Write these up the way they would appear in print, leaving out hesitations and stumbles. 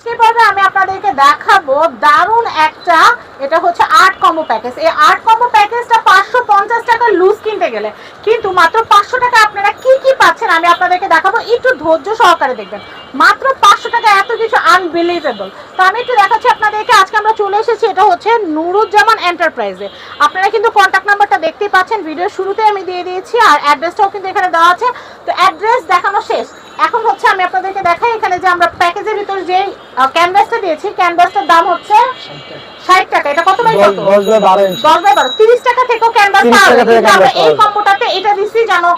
আজকের পর্বে আমি আপনাদেরকে দেখাবো দারুণ একটা, এটা হচ্ছে 8 কম্বো প্যাকেজ। এই 8 কম্বো প্যাকেজটা 550 টাকা লুজ কিনতে গেলে কিন্তু মাত্র 500 টাকা আপনারা কি কি পাচ্ছেন আমি আপনাদেরকে দেখাবো। একটু ধৈর্য সহকারে দেখবেন, মাত্র 500 টাকা এত কিছু আনবিলিভেবল। তো আমি একটু দেখাচ্ছি আপনাদেরকে। আজকে আমরা চলে এসেছি, এটা হচ্ছে নুরুজ্জামান এন্টারপ্রাইজে। আপনারা কিন্তু কন্ট্যাক্ট নাম্বারটা দেখতেই পাচ্ছেন, ভিডিওর শুরুতে আমি দিয়ে দিয়েছি, আর অ্যাড্রেসটাও কিন্তু এখানে দেওয়া আছে। তো অ্যাড্রেস দেখানো শেষ, এখন হচ্ছে আমি আপনাদেরকে দেখাই এখানে যে আমরা প্যাকেজের ভিতর যে ক্যানভাসটা দিয়েছি, ক্যানভাসটার দাম হচ্ছে 60 টাকা। এটা কত বাই কত? 10 বাই 12 30 টাকা থেকেও ক্যানভাস পাওয়া যায়, কিন্তু আমরা এই কম্বোটাতে এটা দিছি জানো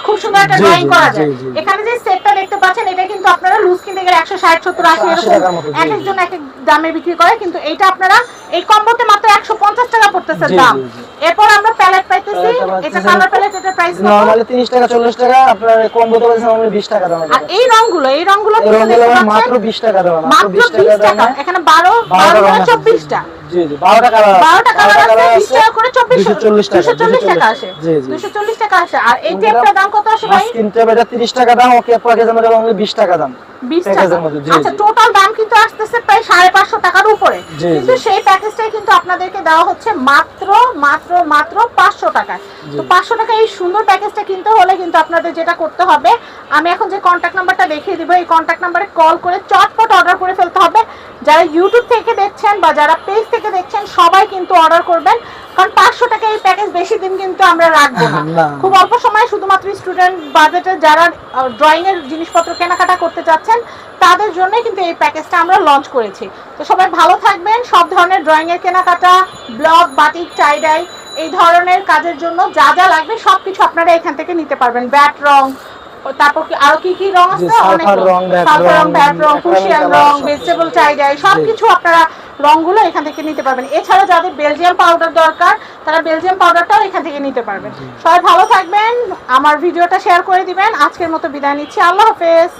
খুব সুন্দর একটা ড্রয়িং করা যায়। এখানে যে সেটটা দেখতে পাচ্ছেন এটা কিন্তু আপনারা লুজ কিনতে গেলে 160 70 80 এরকম এক একজন এক এক দামে বিক্রি করে, কিন্তু এইটা আপনারা এই কম্বোতে মাত্র 150 টাকা পড়তেছে দাম। এরপর আমরা প্যালেট পাইতেছি, এটা কালার প্যালেট, এটা প্রাইস নরমালি 30 টাকা 40 টাকা, আপনার কম্বোতে পাচ্ছেন আমরা 20 টাকা দাম। আর এই রংগুলো মাত্র 20 টাকা দাম, মাত্র 20 টাকা। এখানে 12 24টা, জি জি 12 টাকা 12টা কালার আছে, 20 টাকা করে 240 টাকা আসে, 240 টাকা আসে। আর এই টেপটার দাম কত আসে ভাই? স্ক্রিন টেপ এটা 30 টাকা দাম, ওকে প্যাকেজ আমাদের অনলি 20 টাকা দাম। 20 টাকা। আচ্ছা, টোটাল দাম কিন্তু আসতেছে প্রায় 550 টাকার উপরে, কিন্তু সেই প্যাকেজটাই কিন্তু আপনাদেরকে দেওয়া হচ্ছে মাত্র মাত্র মাত্র 500 টাকা। তো 500 টাকা এই সুন্দর প্যাকেজটা কিনতে হলে কিন্তু আপনাদের যেটা করতে হবে, আমি এখন যে কন্ট্যাক্ট নাম্বারটা দেখিয়ে দিব, এই কন্ট্যাক্ট নাম্বারে কল করে চটপট অর্ডার করে ফেলতে হবে। যারা ইউটিউব থেকে দেখছেন বা যারা পেজ থেকে দেখছেন সবাই কিন্তু অর্ডার করবেন, কারণ 500 টাকা এই প্যাকেজ বেশি দিন কিন্তু আমরা রাখবো না, খুব অল্প সময়। শুধুমাত্র স্টুডেন্ট বাজেটে যারা ড্রয়িং এর জিনিসপত্র কেনাকাটা করতে চাচ্ছেন তাদের জন্য কিন্তু এই প্যাকেজটা আমরা লঞ্চ করেছি। তো সবাই ভালো থাকবেন। সব ধরনের ড্রয়িং এর কেনাকাটা, ব্লক, বাটিক, টাইডাই এই ধরনের কাজের জন্য যা যা লাগবে সবকিছু আপনারা এখান থেকে নিতে পারবেন। ব্যাট রং, তারপর আরো কি কি রং আছে, অনেক রং, ব্যাট রং, কুশিয়ান রং, ভেজিটেবল টাইডাই, সবকিছু আপনারা রংগুলো এখান থেকে নিতে পারবেন। এছাড়া যাদের বেলজিয়াম পাউডার দরকার তারা বেলজিয়াম পাউডারটাও এখান থেকে নিতে পারবেন। সবাই ভালো থাকবেন, আমার ভিডিওটা শেয়ার করে দিবেন। আজকের মতো বিদায় নিচ্ছি, আল্লাহ হাফেজ।